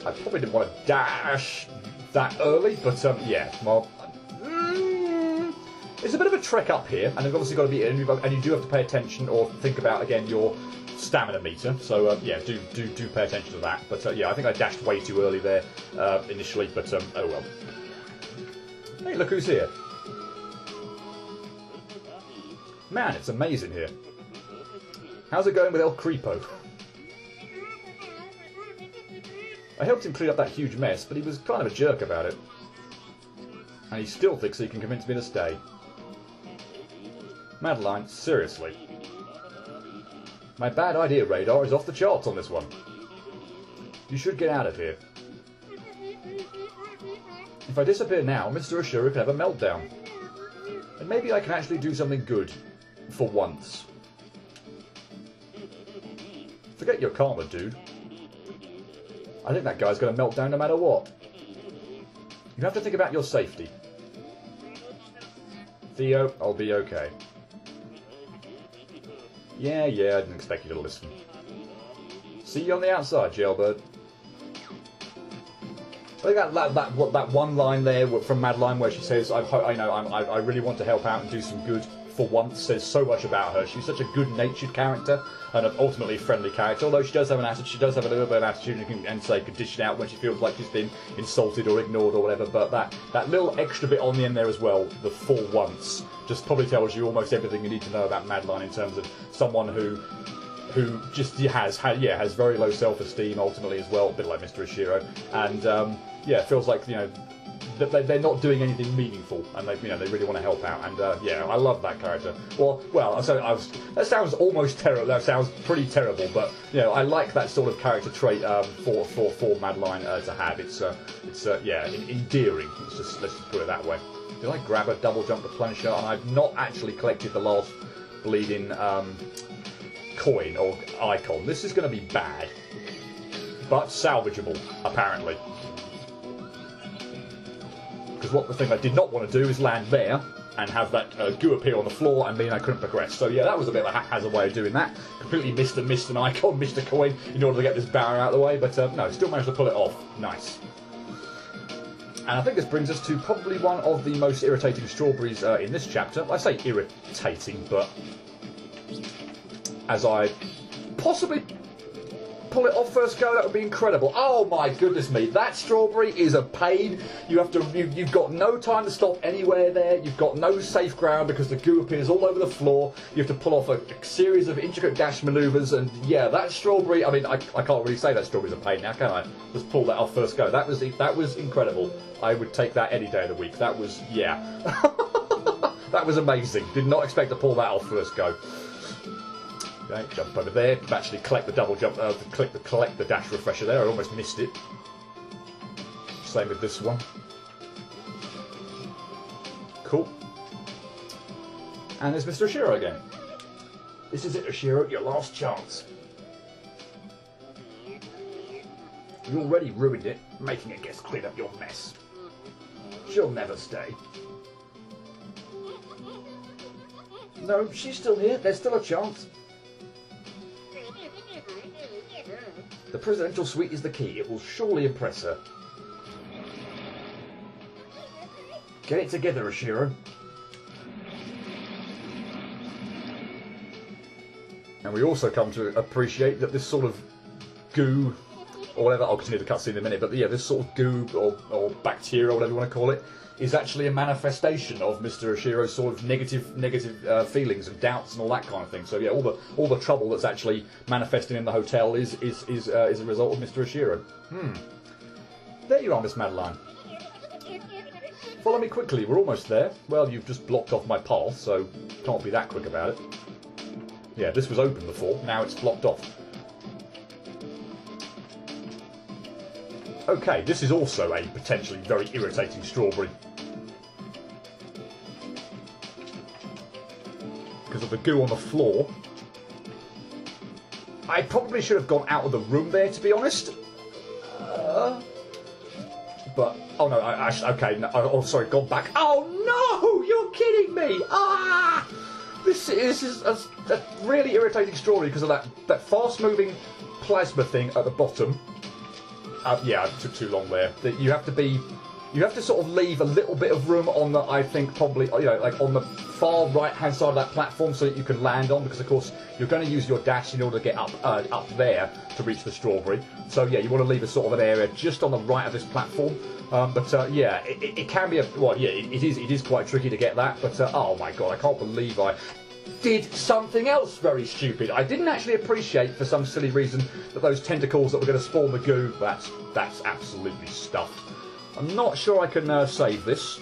I probably didn't want to dash that early, but yeah, well, it's a bit of a trek up here, and you've obviously got to be, and you do have to pay attention or think about again your stamina meter. So yeah, do pay attention to that. But yeah, I think I dashed way too early there initially, but oh well. Hey, look who's here. Man, it's amazing here. How's it going with El Creepo? I helped him clean up that huge mess, but he was kind of a jerk about it. And he still thinks he can convince me to stay. Madeline, seriously. My bad idea radar is off the charts on this one. You should get out of here. If I disappear now, Mr. Oshiro could have a meltdown. And maybe I can actually do something good. For once. Forget your karma, dude. I think that guy's going to melt down no matter what. You have to think about your safety. Theo, I'll be okay. Yeah, I didn't expect you to listen. See you on the outside, jailbird. I think that one line there from Madeline where she says, I really want to help out and do some good for once, says so much about her. She's such a good-natured character and ultimately a friendly character, although she does have an attitude, she does have a little bit of attitude and say could dish it out when she feels like she's been insulted or ignored or whatever, but that little extra bit on the end there as well, the for once, just probably tells you almost everything you need to know about Madeline in terms of someone who just has very low self-esteem ultimately as well, a bit like Mr. Oshiro, and yeah, feels like they're not doing anything meaningful, and they really want to help out. And yeah, I love that character. Well, so that sounds almost terrible. That sounds pretty terrible, but I like that sort of character trait for Madeline to have. It's yeah, endearing. Let's just put it that way. Did I grab a double jump replenisher? And I've not actually collected the last bleeding coin or icon. This is going to be bad, but salvageable apparently. Because the thing I did not want to do is land there and have that goo appear on the floor and mean I couldn't progress. So yeah, that was a bit of a haphazard way of doing that. Completely missed an icon, missed a coin in order to get this barrier out of the way, but no, still managed to pull it off. Nice. And I think this brings us to probably one of the most irritating strawberries in this chapter. I say irritating, but as I possibly pull it off first go, that would be incredible. Oh my goodness me, that strawberry is a pain. You've got no time to stop anywhere there. You've got no safe ground because the goo appears all over the floor. You have to pull off a series of intricate dash manoeuvres, and yeah, that strawberry, I mean, I can't really say that strawberry's a pain now, can I? Just pull that off first go. That was incredible. I would take that any day of the week. That was, yeah. That was amazing. Did not expect to pull that off first go. Okay, jump over there. Actually collect the double jump, collect the dash refresher there. I almost missed it. Same with this one. Cool. And there's Mr. Oshiro again. This is it, Oshiro, your last chance. You already ruined it, making a guest clean up your mess. She'll never stay. No, she's still here. There's still a chance. The presidential suite is the key. It will surely impress her. Get it together, Oshiro. And we also come to appreciate that this sort of goo, or whatever, I'll continue the cutscene in a minute, but yeah, this sort of goo, or bacteria, or whatever you want to call it, is actually a manifestation of Mr. Oshiro's sort of negative feelings and doubts and all that kind of thing. So yeah, all the trouble that's actually manifesting in the hotel is a result of Mr. Oshiro. There you are, Miss Madeline. Follow me quickly. We're almost there. Well, you've just blocked off my path, so can't be that quick about it. Yeah, this was open before. Now it's blocked off. Okay, this is also a potentially very irritating strawberry. Because of the goo on the floor. I probably should have gone out of the room there, to be honest. But, oh no, okay, no, oh sorry, gone back. Oh no, you're kidding me! Ah! This is a really irritating strawberry because of that fast-moving plasma thing at the bottom. Yeah, it took too long there. You have to sort of leave a little bit of room on the, I think probably, like on the far right-hand side of that platform so that you can land on, because of course you're going to use your dash in order to get up there to reach the strawberry. So yeah, you want to leave a sort of an area just on the right of this platform. But yeah, it can be it is quite tricky to get that. But oh my god, I can't believe I did something else very stupid. I didn't actually appreciate, for some silly reason, that those tentacles that were going to spawn the goo, that's absolutely stuffed. I'm not sure I can save this.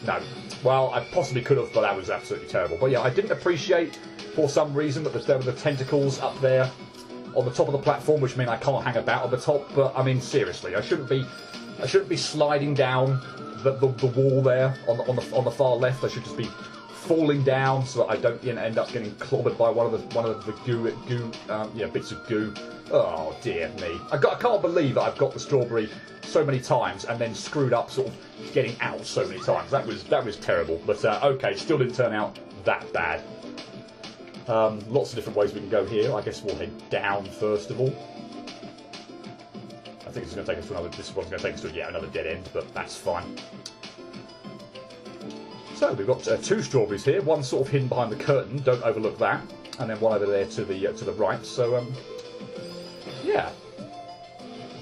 No. Well, I possibly could have, but that was absolutely terrible. But yeah, I didn't appreciate, for some reason, that there were the tentacles up there on the top of the platform, which mean I can't hang about on the top. But I mean, seriously, I shouldn't be sliding down the wall there on the far left. I should just be falling down so that I don't end up getting clobbered by one of the goo bits of goo. Oh dear me! I can't believe that I've got the strawberry so many times and then screwed up sort of getting out so many times. That was terrible. But okay, still didn't turn out that bad. Lots of different ways we can go here. I guess we'll head down first of all. I think this one's going to take us to another dead end, but that's fine. So we've got two strawberries here. One sort of hidden behind the curtain. Don't overlook that. And then one over there to the right. So yeah,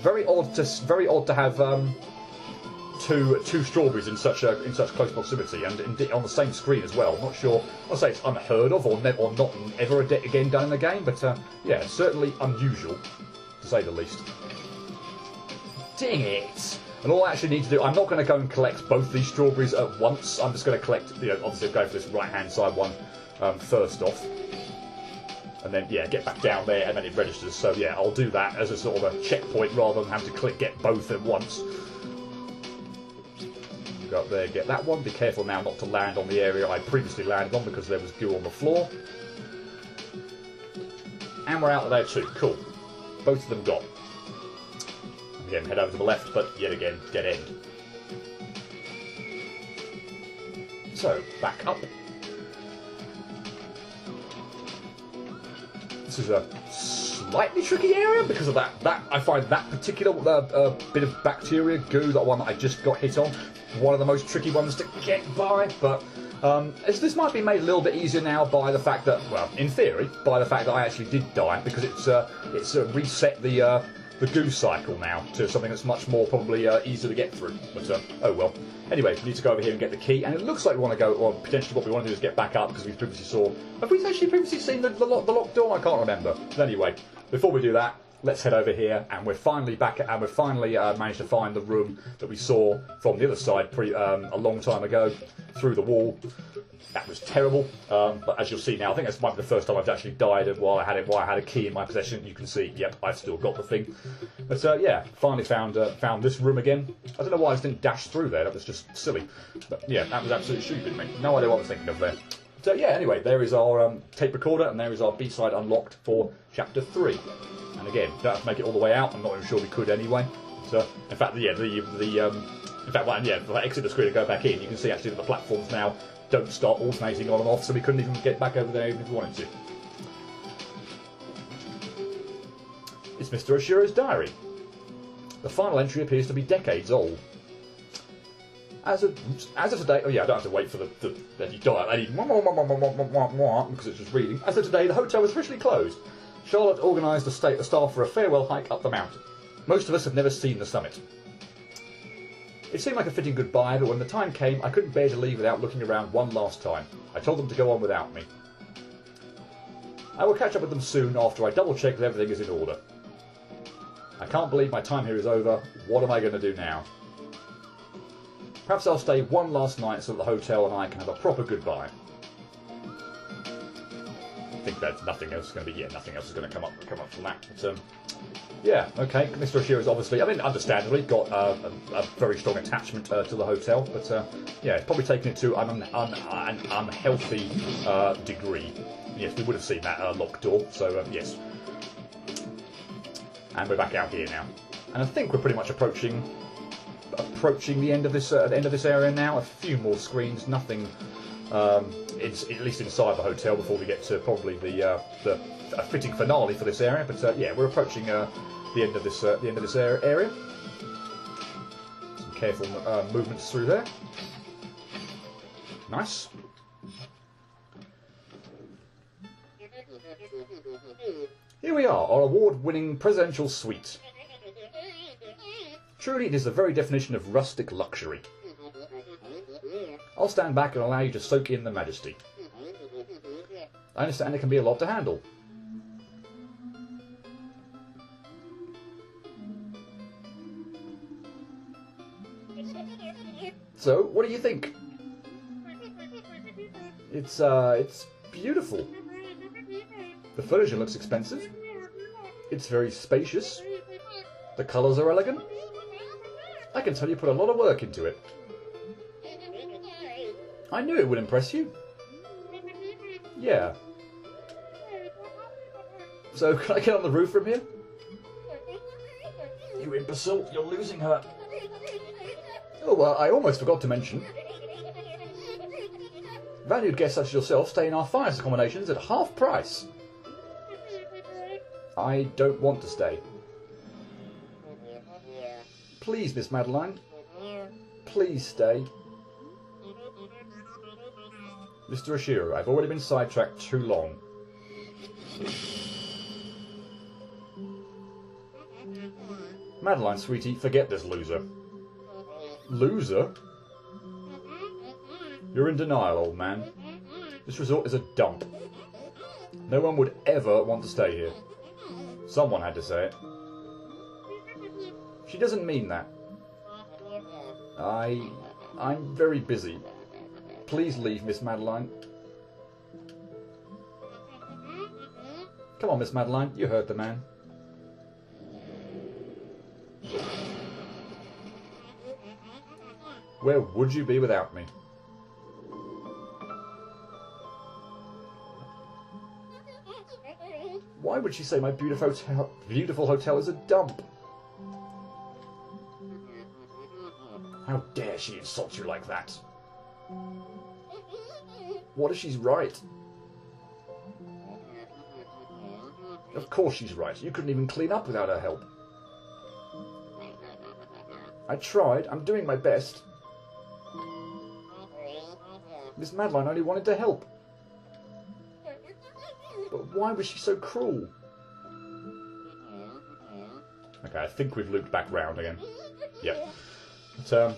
very odd to have two strawberries in such close proximity and on the same screen as well. I'm not sure. I'll say it's unheard of or not ever again done in the game, but yeah, certainly unusual to say the least. Dang it! And all I actually need to do, I'm not going to go and collect both these strawberries at once. I'm just going to collect, obviously go for this right-hand side one first off. And then, yeah, get back down there and then it registers. So, yeah, I'll do that as a sort of a checkpoint rather than having to get both at once. Go up there, get that one. Be careful now not to land on the area I previously landed on because there was goo on the floor. And we're out of there too. Cool. Both of them got. Again, head over to the left, but yet again, dead end. So, back up. This is a slightly tricky area because of that. I find that particular bit of bacteria goo, that one that I just got hit on, one of the most tricky ones to get by. But this might be made a little bit easier now by the fact that, well, in theory, by the fact that I actually did die, because it's reset the goo cycle now to something that's much more probably easier to get through. But oh well. Anyway, we need to go over here and get the key, and it looks like we want to go, or potentially what we want to do is get back up because we previously saw. Have we actually previously seen the locked door? I can't remember. But anyway, before we do that, let's head over here, and we're finally back, and we've finally managed to find the room that we saw from the other side a long time ago through the wall. That was terrible, but as you'll see now, I think this might be the first time I've actually died while I had a key in my possession. You can see, yep, I've still got the thing. But yeah, finally found this room again. I don't know why I just didn't dash through there. That was just silly. But yeah, that was absolutely stupid, mate. No idea what I was thinking of there. So yeah, anyway, there is our tape recorder, and there is our B-side unlocked for Chapter 3. And again, don't have to make it all the way out. I'm not even sure we could anyway. So in fact, yeah, in fact, well, yeah, if I exit the screen and go back in, you can see actually that the platforms now don't start alternating on and off, so we couldn't even get back over there even if we wanted to. It's Mr. Oshiro's diary. The final entry appears to be decades old. As of today, oh yeah, I don't have to wait for the dial. I need because it's just reading. As of today, the hotel was officially closed. Charlotte organised the staff for a farewell hike up the mountain. Most of us have never seen the summit. It seemed like a fitting goodbye, but when the time came, I couldn't bear to leave without looking around one last time. I told them to go on without me. I will catch up with them soon after I double-check that everything is in order. I can't believe my time here is over. What am I going to do now? Perhaps I'll stay one last night so that the hotel and I can have a proper goodbye. I think that nothing else is going to be. Yeah, nothing else is going to come up from that. But, yeah, okay. Mr. Oshiro's obviously, I mean, understandably, got a very strong attachment to the hotel, but yeah, it's probably taken it to an unhealthy degree. Yes, we would have seen that locked door. So yes, and we're back out here now, and I think we're pretty much approaching the end of this area now. A few more screens, nothing. It's at least inside the hotel before we get to probably the fitting finale for this area. But yeah, we're approaching the end of this area. Some careful movements through there. Nice. Here we are, our award-winning presidential suite. Truly, it is the very definition of rustic luxury. I'll stand back and allow you to soak in the majesty. I understand it can be a lot to handle. So, what do you think? It's beautiful. The furniture looks expensive. It's very spacious. The colours are elegant. I can tell you put a lot of work into it. I knew it would impress you. Yeah. So, can I get on the roof from here? You imbecile, you're losing her. Oh, well, I almost forgot to mention. Valued guests such as yourself stay in our finest accommodations at half price. I don't want to stay. Please, Miss Madeline. Please stay. Mr. Oshiro, I've already been sidetracked too long. Madeline, sweetie, forget this loser. Loser? You're in denial, old man. This resort is a dump. No one would ever want to stay here. Someone had to say it. She doesn't mean that. I'm very busy. Please leave, Miss Madeline. Come on, Miss Madeline. You heard the man. Where would you be without me? Why would she say my beautiful hotel is a dump? How dare she insult you like that? What if she's right? Of course she's right. You couldn't even clean up without her help. I tried. I'm doing my best. Miss Madeline only wanted to help. But why was she so cruel? Okay, I think we've looped back round again. Yep. But,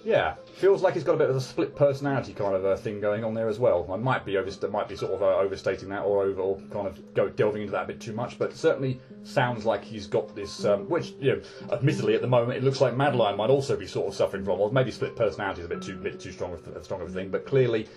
yeah, feels like he's got a bit of a split personality kind of thing going on there as well. I might be sort of overstating that or kind of delving into that a bit too much, but certainly sounds like he's got this, which, you know, admittedly at the moment it looks like Madeline might also be sort of suffering from, or maybe split personality is a bit too strong of a thing, but clearly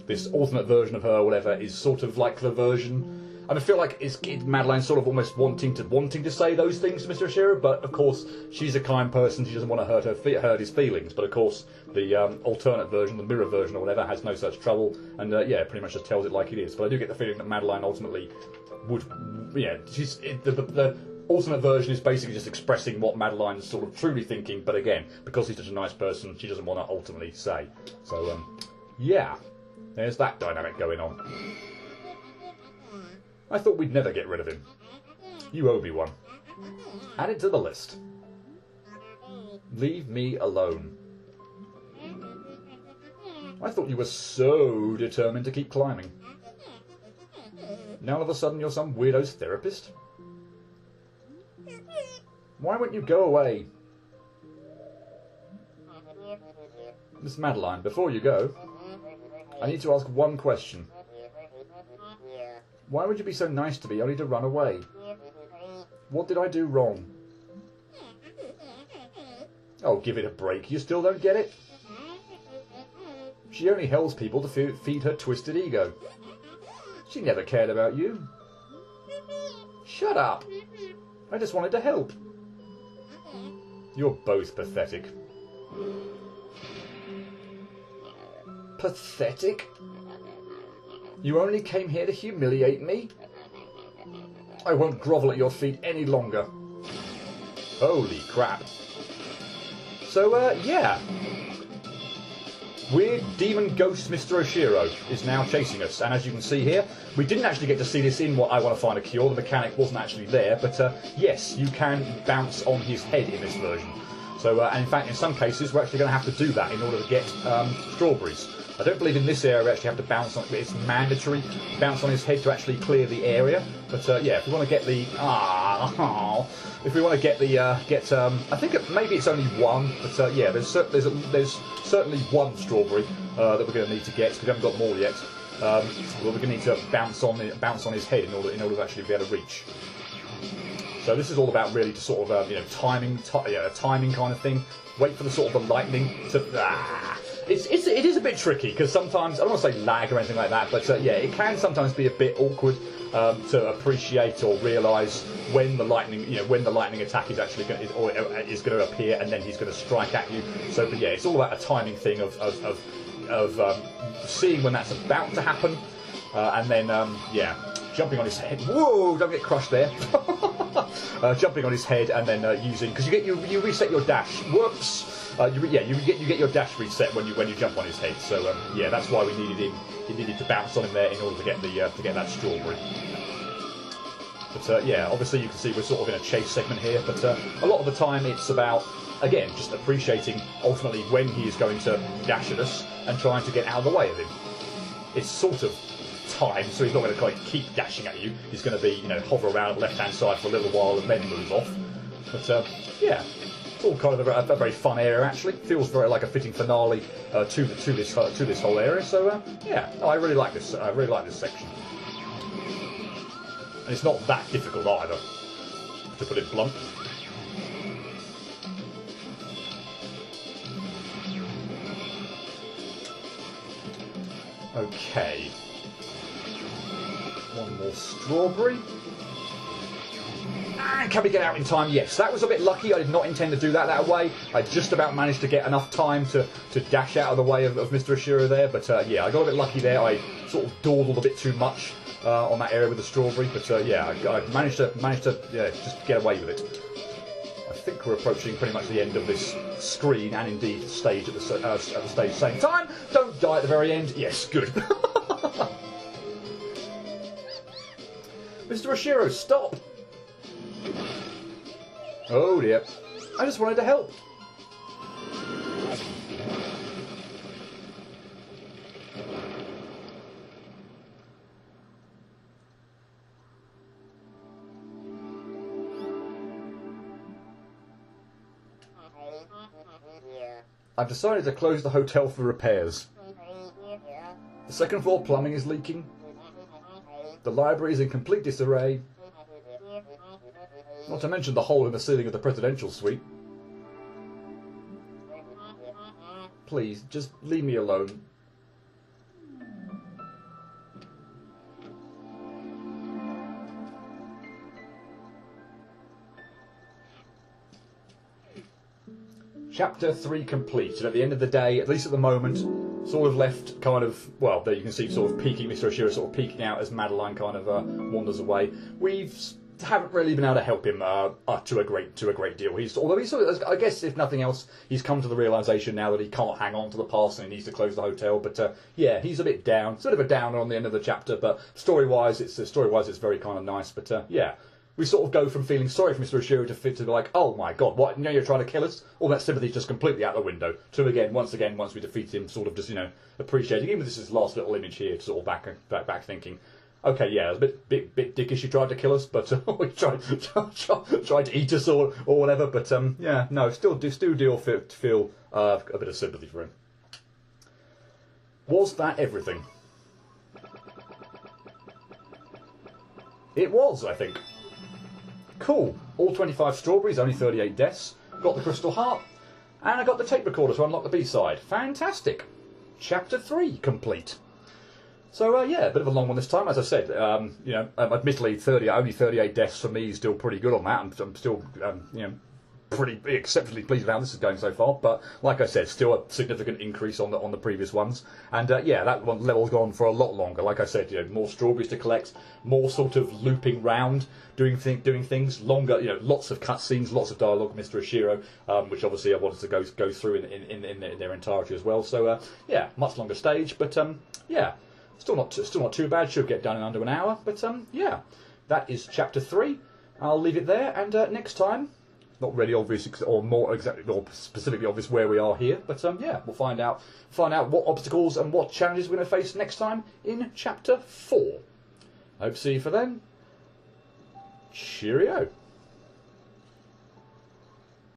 this alternate version of her, or whatever, is sort of like the version. And I feel like it's Madeline sort of almost wanting to say those things to Mr. Oshiro, but of course she's a kind person. She doesn't want to hurt his feelings. But of course the alternate version, the mirror version or whatever, has no such trouble, and yeah, pretty much just tells it like it is. But I do get the feeling that Madeline ultimately would, yeah, the ultimate version is basically just expressing what Madeline's sort of truly thinking. But again, because he's such a nice person, she doesn't want to ultimately say. So yeah, there's that dynamic going on. I thought we'd never get rid of him. You owe me one. Add it to the list. Leave me alone. I thought you were so determined to keep climbing. Now all of a sudden you're some weirdo's therapist? Why won't you go away? Miss Madeline, before you go, I need to ask one question. Why would you be so nice to me only to run away? What did I do wrong? Oh, give it a break. You still don't get it? She only helps people to feed her twisted ego. She never cared about you. Shut up. I just wanted to help. You're both pathetic. Pathetic? You only came here to humiliate me? I won't grovel at your feet any longer. Holy crap. So, yeah. Weird demon ghost Mr. Oshiro is now chasing us. And as you can see here, we didn't actually get to see this in what I Want to Find a Cure. The mechanic wasn't actually there. But, yes, you can bounce on his head in this version. So, and in fact, in some cases, we're actually going to have to do that in order to get strawberries. I don't believe in this area we actually have to bounce on. It's mandatory to bounce on his head to actually clear the area. But yeah, if we want to get the if we want to get the I think maybe it's only one. But yeah, there's certainly one strawberry that we're going to need to get. We haven't got more yet. Well, we're going to need to bounce on his head in order to actually be able to reach. So this is all about really just sort of you know, timing kind of thing. Wait for the sort of the lightning to. It is a bit tricky because sometimes, I don't want to say lag or anything like that, but yeah, it can sometimes be a bit awkward to appreciate or realise when the lightning attack is actually going to appear and then he's going to strike at you. So, but yeah, it's all about a timing thing of seeing when that's about to happen, and then yeah, jumping on his head. Whoa! Don't get crushed there. Jumping on his head and then using, because you reset your dash. Whoops. You get your dash reset when you jump on his head. So yeah, that's why we needed him. He needed to bounce on him there in order to get that strawberry. But yeah, obviously you can see we're sort of in a chase segment here. But a lot of the time it's about, again, just appreciating ultimately when he is going to dash at us and trying to get out of the way of him. It's sort of time, so he's not going to kind of keep dashing at you. He's going to be, you know, hover around the left-hand side for a little while and then move off. But yeah. All kind of a very fun area, actually. Feels very like a fitting finale to this whole area. So yeah, I really like this. I really like this section, and it's not that difficult either, to put it blunt. Okay. One more strawberry. And can we get out in time? Yes, that was a bit lucky. I did not intend to do that way. I just about managed to get enough time to dash out of the way of Mr. Oshiro there. But yeah, I got a bit lucky there. I sort of dawdled a bit too much on that area with the strawberry. But yeah, I managed to yeah, just get away with it. I think we're approaching pretty much the end of this screen and indeed the stage at the same time. Don't die at the very end. Yes, good. Mr. Oshiro, stop! Oh dear. I just wanted to help. I've decided to close the hotel for repairs. The second floor plumbing is leaking. The library is in complete disarray. Not to mention the hole in the ceiling of the presidential suite. Please, just leave me alone. Chapter 3 complete, and at the end of the day, at least at the moment, sort of left kind of, well, there you can see sort of peeking, Mr. Oshiro sort of peeking out as Madeline kind of wanders away. Haven't really been able to help him to a great deal. Although he's sort of, I guess if nothing else, he's come to the realisation now that he can't hang on to the past and he needs to close the hotel. But yeah, he's a bit down, sort of a downer on the end of the chapter. But story-wise, it's very kind of nice. But yeah, we sort of go from feeling sorry for Mr. Oshiro to be like, oh my God, what? You know, you're trying to kill us? All that sympathy's just completely out the window. To once we defeat him, sort of just appreciating. Even this is his last little image here, sort of back thinking. Okay, yeah, it was a bit dickish. You tried to kill us, but we tried to eat us or whatever. But yeah, no, still feel a bit of sympathy for him. Was that everything? It was, I think. Cool. All 25 strawberries, only 38 deaths. Got the crystal heart, and I got the tape recorder to unlock the B-side. Fantastic. Chapter 3 complete. So yeah, a bit of a long one this time. As I said, admittedly, only 38 deaths for me is still pretty good on that. I'm still, pretty exceptionally pleased with how this is going so far. But like I said, still a significant increase on the previous ones. And yeah, that one level's gone for a lot longer. Like I said, more strawberries to collect, more sort of looping round, doing things longer. Lots of cutscenes, lots of dialogue with Mr. Oshiro, which obviously I wanted to go through in their entirety as well. So yeah, much longer stage, but yeah. Still not too bad. Should get done in under an hour. But yeah, that is chapter 3. I'll leave it there. And next time, not really obvious or more specifically obvious where we are here. But yeah, we'll find out what obstacles and what challenges we're going to face next time in chapter 4. I hope to see you for then. Cheerio.